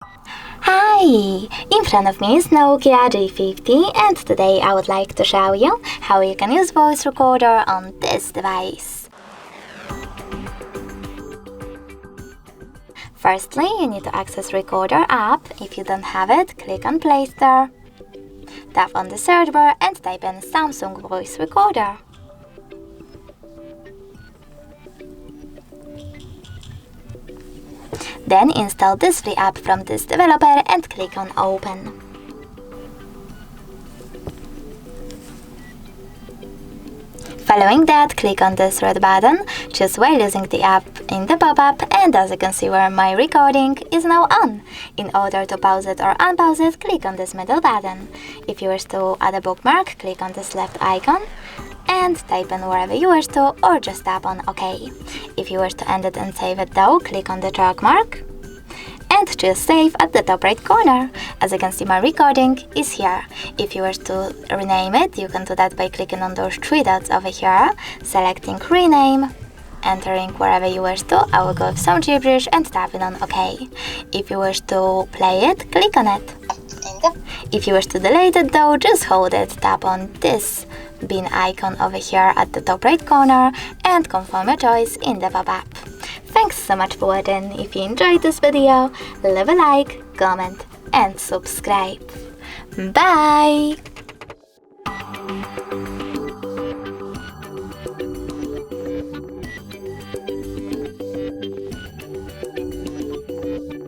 Hi! In front of me is NOKIA G11 and today I would like to show you how you can use voice recorder on this device. Firstly, you need to access Recorder app. If you don't have it, click on Play Store. Tap on the search bar and type in Samsung Voice Recorder. Then install this free app from this developer and click on Open. Following that, click on this red button, choose while using the app in the pop-up, and as you can see where my recording is now on. In order to pause it or unpause it, click on this middle button. If you wish to add a bookmark, click on this left icon and type in wherever you wish to, or just tap on OK. If you wish to end it and save it though, click on the track mark and choose Save at the top right corner. As you can see, my recording is here. If you wish to rename it, you can do that by clicking on those three dots over here, selecting Rename, entering wherever you wish to. I will go with some gibberish and tapping on OK. If you wish to play it, click on it. If you wish to delete it though, just hold it, tap on this bin icon over here at the top right corner and confirm your choice in the pop-up. Thanks so much for watching. If you enjoyed this video, leave a like, comment and subscribe. Bye!